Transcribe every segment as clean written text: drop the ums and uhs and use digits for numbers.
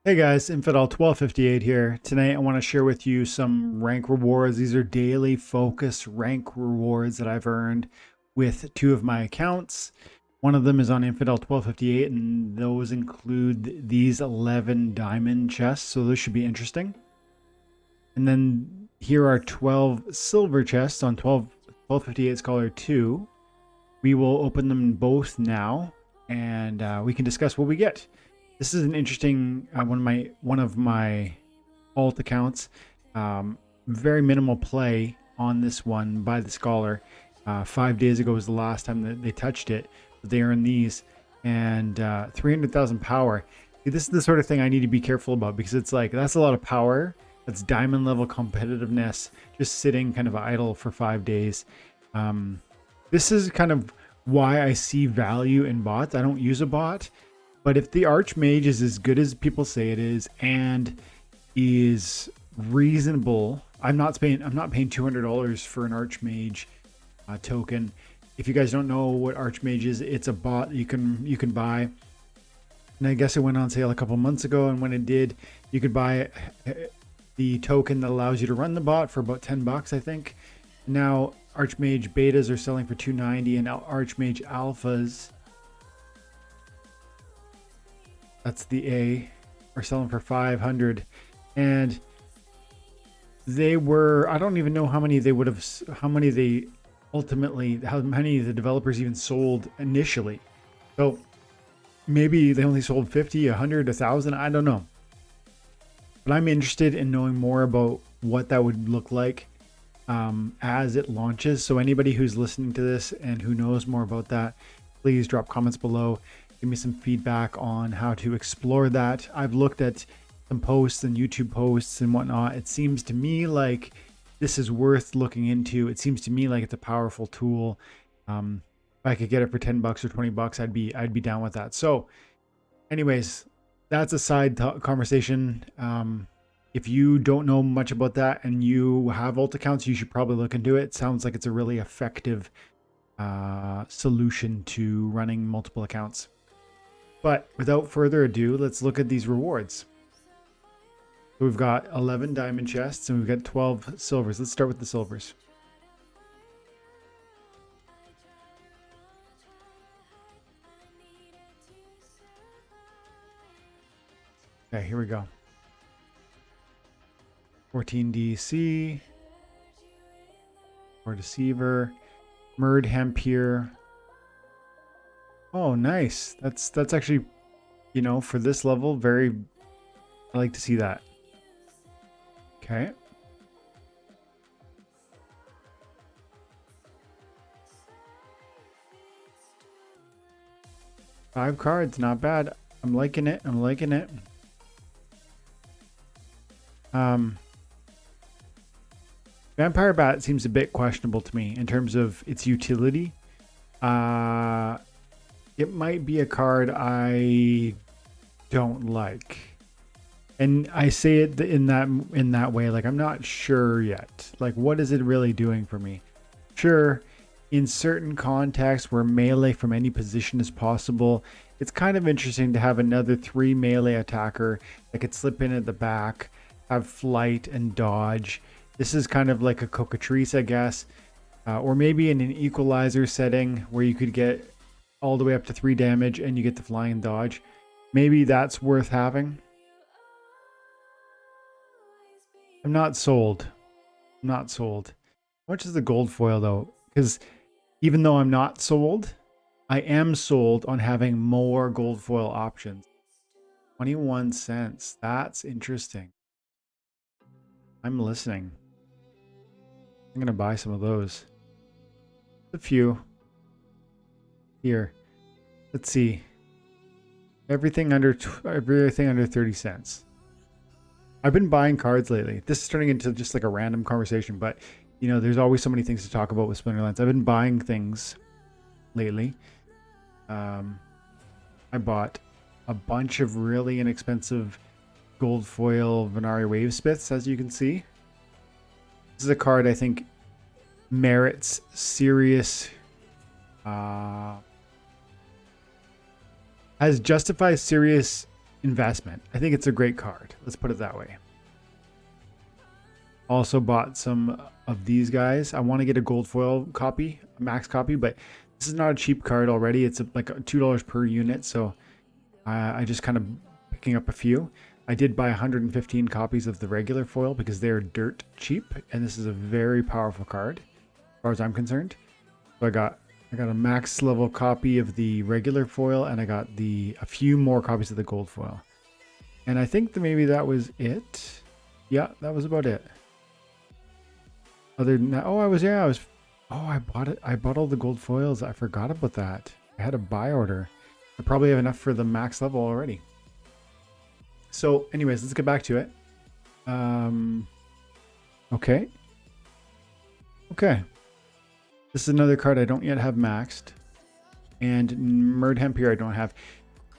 Hey guys, Infidel1258 here. Tonight I want to share with you some rank rewards. These are daily focus rank rewards that I've earned with two of my accounts. One of them is on Infidel1258 and those include these 11 diamond chests, so those should be interesting. And then here are 12 silver chests on 1258 Scholar 2. We will open them both now and we can discuss what we get. This is an interesting one of my alt accounts. Very minimal play on this one by the scholar. 5 days ago was the last time that they touched it, but they earned these and 300,000 power. See, this is the sort of thing I need to be careful about because it's like that's a lot of power. That's diamond level competitiveness just sitting kind of idle for 5 days. This is kind of why I see value in bots. I don't use a bot. But if the Archmage is as good as people say it is and is reasonable, I'm not paying $200 for an Archmage token. If you guys don't know what Archmage is, it's a bot you can buy. And I guess it went on sale a couple months ago, and when it did, you could buy the token that allows you to run the bot for about $10, I think. Now Archmage betas are selling for $290 and Archmage alphas, that's the A, are selling for 500, and they were, I don't even know how many they would have, how many the developers even sold initially. So maybe they only sold 50, 100, 1,000, I don't know. But I'm interested in knowing more about what that would look like as it launches. So anybody who's listening to this and who knows more about that, please drop comments below. Give me some feedback on how to explore that. I've looked at some posts and YouTube posts and whatnot. It seems to me like this is worth looking into. It seems to me like it's a powerful tool. If I could get it for $10 or $20, I'd be down with that. So anyways, that's a side conversation. If you don't know much about that and you have alt accounts, you should probably look into it. It sounds like it's a really effective solution to running multiple accounts. But without further ado, let's look at these rewards. So we've got 11 diamond chests and we've got 12 silvers. Let's start with the silvers. Okay, here we go. 14 DC, or Deceiver, Murd Hampier. Oh, nice. That's actually, you know, for this level, I like to see that. Okay. Five cards, not bad. I'm liking it. I'm liking it. Vampire Bat seems a bit questionable to me in terms of its utility. It might be a card I don't like. And I say it in that way, like I'm not sure yet. Like, what is it really doing for me? Sure, in certain contexts where melee from any position is possible, it's kind of interesting to have another 3 melee attacker that could slip in at the back, have flight and dodge. This is kind of like a Cocatrice, I guess. Or maybe in an equalizer setting where you could get all the way up to 3 damage and you get the flying and dodge. Maybe that's worth having. I'm not sold. I'm not sold. How much is the gold foil though? Because even though I'm not sold, I am sold on having more gold foil options. 21 cents. That's interesting. I'm listening. I'm going to buy some of those. A few. Here. Let's see. Everything under 30 cents. I've been buying cards lately. This is turning into just like a random conversation, but you know, there's always so many things to talk about with Splinterlands. I've been buying things lately. I bought a bunch of really inexpensive gold foil Venari Wavespiths, as you can see. This is a card I think merits serious has justified serious investment. I think it's a great card. Let's put it that way. Also bought some of these guys. I want to get a gold foil copy, a max copy, but this is not a cheap card already. It's like $2 per unit, so I just kind of picking up a few. I did buy 115 copies of the regular foil because they're dirt cheap, and this is a very powerful card as far as I'm concerned. So I got a max level copy of the regular foil, and I got a few more copies of the gold foil. And I think that maybe that was it. Yeah, that was about it. Other than that, I bought it. I bought all the gold foils. I forgot about that. I had a buy order. I probably have enough for the max level already. So anyways, let's get back to it. Okay. This is another card I don't yet have maxed. And Merd Hampier I don't have.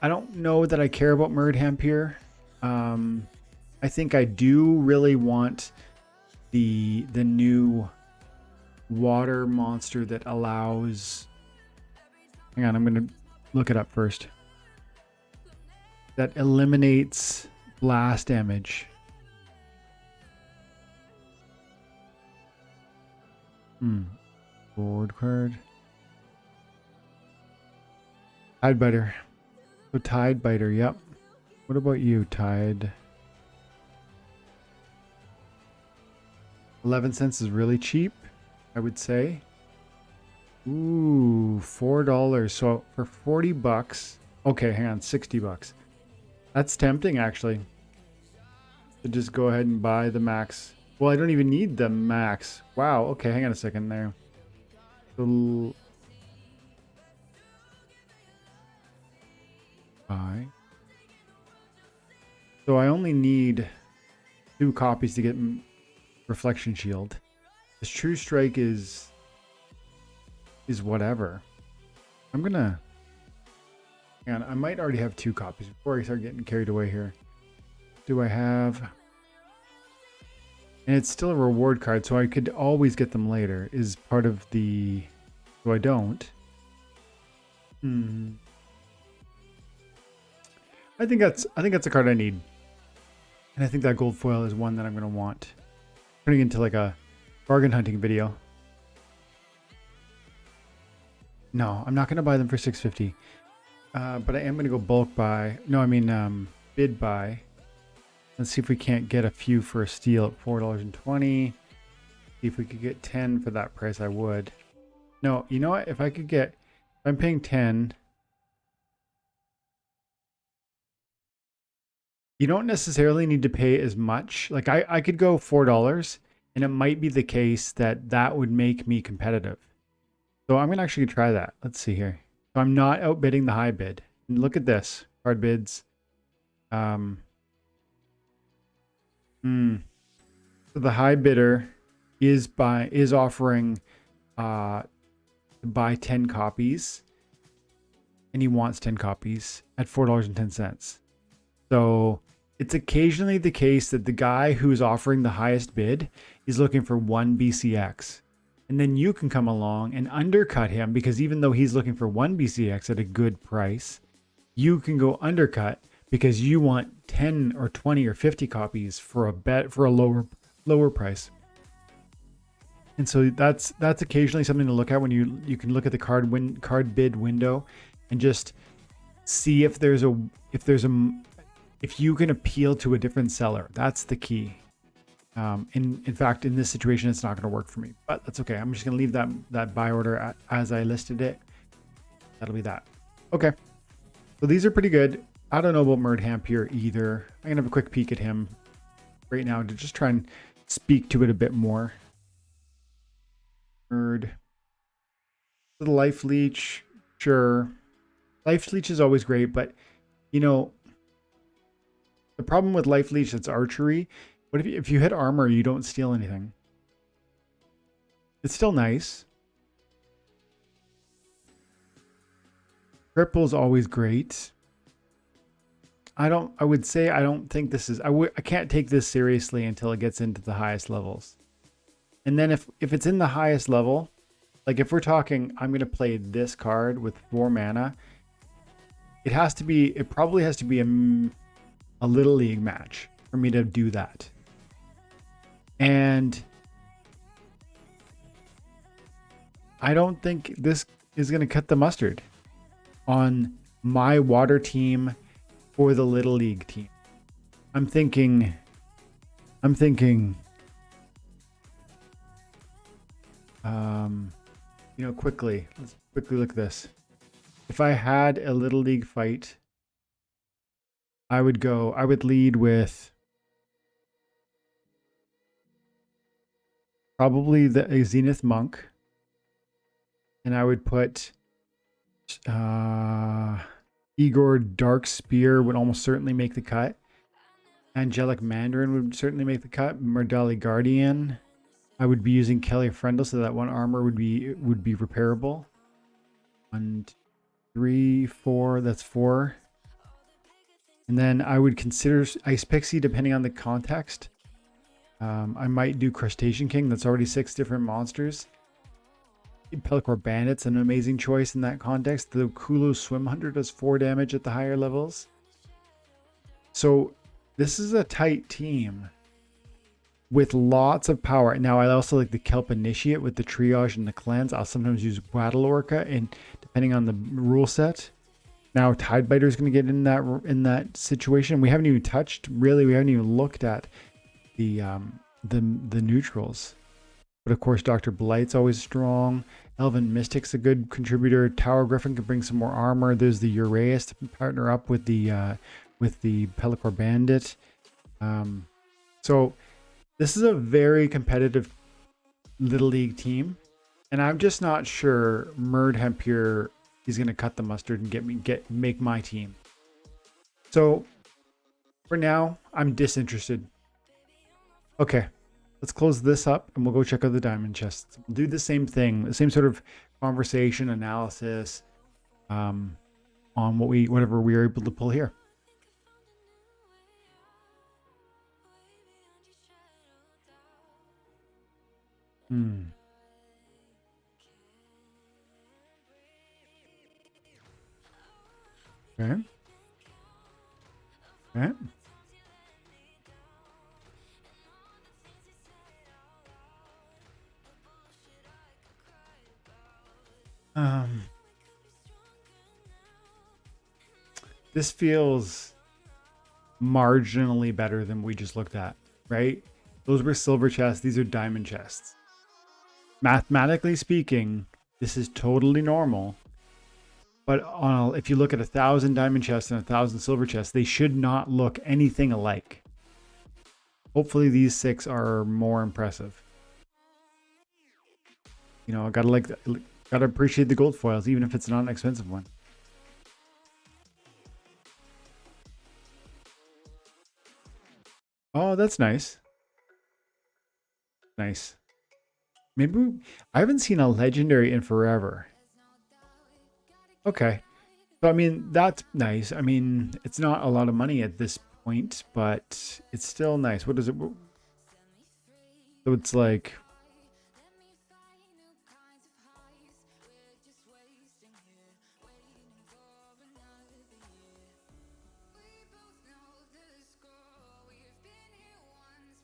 I don't know that I care about Merd Hampier. I think I do really want the new water monster that allows... Hang on, I'm going to look it up first. That eliminates blast damage. Board card. Tidebiter. So Tidebiter, yep. What about you, Tide? 11 cents is really cheap, I would say. Ooh, $4. So for 40 bucks. Okay, hang on, 60 bucks. That's tempting, actually. To just go ahead and buy the max. Well, I don't even need the max. Wow, okay, hang on a second there. So, buy. So I only need 2 copies to get Reflection Shield. This True Strike is whatever. I'm gonna... And I might already have 2 copies before I start getting carried away here. Do I have... And it's still a reward card, so I could always get them later. Is part of the... So I don't. I think that's a card I need. And I think that gold foil is one that I'm gonna want. Turning into like a bargain hunting video. No, I'm not gonna buy them for $6.50. But I am gonna go bulk buy. No, I mean bid buy. Let's see if we can't get a few for a steal at $4.20. See if we could get 10 for that price. I would. No, you know what? If I'm paying 10. You don't necessarily need to pay as much. Like I could go $4, and it might be the case that would make me competitive. So I'm gonna actually try that. Let's see here. So I'm not outbidding the high bid. And look at this. Hard bids. So the high bidder is offering to buy 10 copies, and he wants 10 copies at $4.10. So it's occasionally the case that the guy who's offering the highest bid is looking for 1 BCX. And then you can come along and undercut him, because even though he's looking for 1 BCX at a good price, you can go undercut because you want 10 or 20 or 50 copies for a lower price. And so that's occasionally something to look at when you can look at the card bid window and just see if you can appeal to a different seller. That's the key. In fact, in this situation, it's not going to work for me, but that's okay. I'm just going to leave that buy order as I listed it. That'll be that. Okay. So these are pretty good. I don't know about Merd Hampier either. I'm going to have a quick peek at him right now to just try and speak to it a bit more. Merd. The Life Leech. Sure. Life Leech is always great, but you know, the problem with Life Leech, it's archery. But if you hit armor, you don't steal anything. It's still nice. Cripple is always great. I would say I don't think this is... I can't take this seriously until it gets into the highest levels. And then if it's in the highest level, like if we're talking, I'm going to play this card with 4 mana. It probably has to be a Little League match for me to do that. And I don't think this is going to cut the mustard on my water team for the Little League team. I'm thinking, quickly, let's quickly look at this. If I had a Little League fight, I would lead with probably a Zenith Monk. And I would put Igor Dark Spear would almost certainly make the cut. Angelic Mandarin would certainly make the cut. Murdali Guardian. I would be using Kelly Frendel so that one armor would be repairable. 1, 3, 4. That's 4. And then I would consider Ice Pixie depending on the context. I might do Crustacean King. That's already 6 different monsters. Pelacor Bandit's an amazing choice in that context. The Kulo Swim Hunter does 4 damage at the higher levels. So this is a tight team with lots of power. Now I also like the Kelp Initiate with the Triage and the Cleanse. I'll sometimes use Battle Orca, and depending on the rule set. Now Tidebiter is going to get in that situation. We haven't even touched, really, we haven't even looked at the neutrals. But of course, Dr. Blight's always strong. Elven Mystic's a good contributor. Tower Griffin can bring some more armor. There's the Uraeus to partner up with the Pelacor Bandit. So this is a very competitive Little League team, and I'm just not sure Murd Hempure is going to cut the mustard and make my team. So for now, I'm disinterested. Okay. Let's close this up and we'll go check out the diamond chests. We'll do the same thing, the same sort of conversation analysis on whatever we are able to pull here. Okay. Okay. This feels marginally better than we just looked at, right? Those were silver chests. These are diamond chests. Mathematically speaking, this is totally normal. But if you look at 1,000 diamond chests and 1,000 silver chests, they should not look anything alike. Hopefully these 6 are more impressive. You know, gotta appreciate the gold foils, even if it's not an expensive one. Oh, that's nice. Nice. Maybe I haven't seen a legendary in forever. Okay. So, I mean, that's nice. I mean, it's not a lot of money at this point, but it's still nice. What is it? So it's like...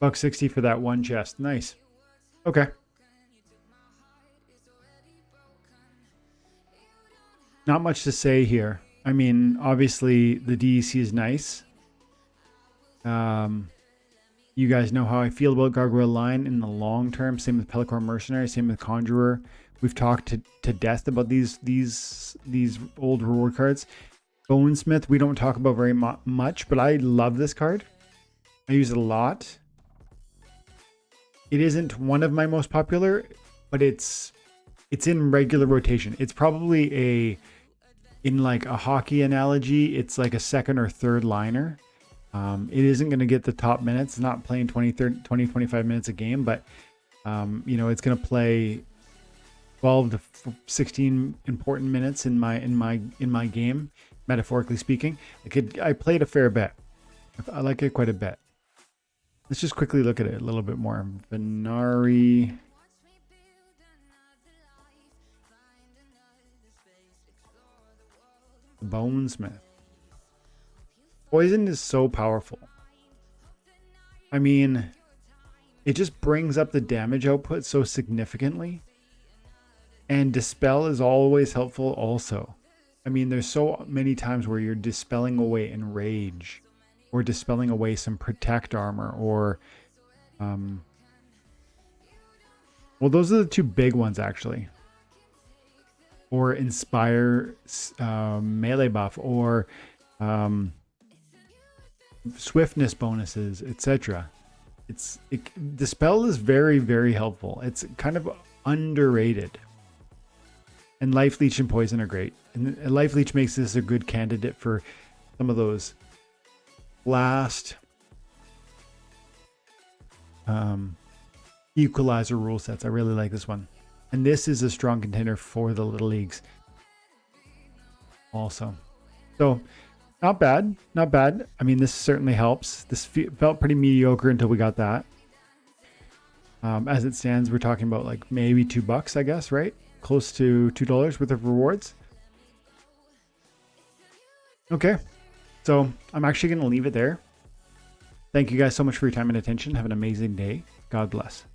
$160 for that one chest. Nice. Okay. Not much to say here. I mean, obviously the DEC is nice. You guys know how I feel about Gargoyle Line in the long term. Same with Pelacor Mercenary. Same with Conjurer. We've talked to death about these old reward cards. Bonesmith we don't talk about very much, but I love this card. I use it a lot. It isn't one of my most popular, but it's in regular rotation. It's probably in like a hockey analogy, it's like a second or third liner. It isn't going to get the top minutes. It's not playing 20, 25 minutes a game, but it's going to play 12 to 16 important minutes in my game, metaphorically speaking. I played a fair bit. I like it quite a bit. Let's just quickly look at it a little bit more. Venari. Bonesmith. Poison is so powerful. I mean, it just brings up the damage output so significantly. And Dispel is always helpful also. I mean, there's so many times where you're dispelling away Enrage, or dispelling away some Protect armor, or well, those are the two big ones actually. Or Inspire melee buff, or swiftness bonuses, etc. Dispel is very, very helpful. It's kind of underrated. And Life Leech and Poison are great. And Life Leech makes this a good candidate for some of those last equalizer rule sets. I really like this one. And this is a strong contender for the little leagues also. So not bad, not bad. I mean, this certainly helps. This felt pretty mediocre until we got that. As it stands, we're talking about like maybe $2, I guess, right? Close to $2 worth of rewards. Okay, so I'm actually going to leave it there. Thank you guys so much for your time and attention. Have an amazing day. God bless.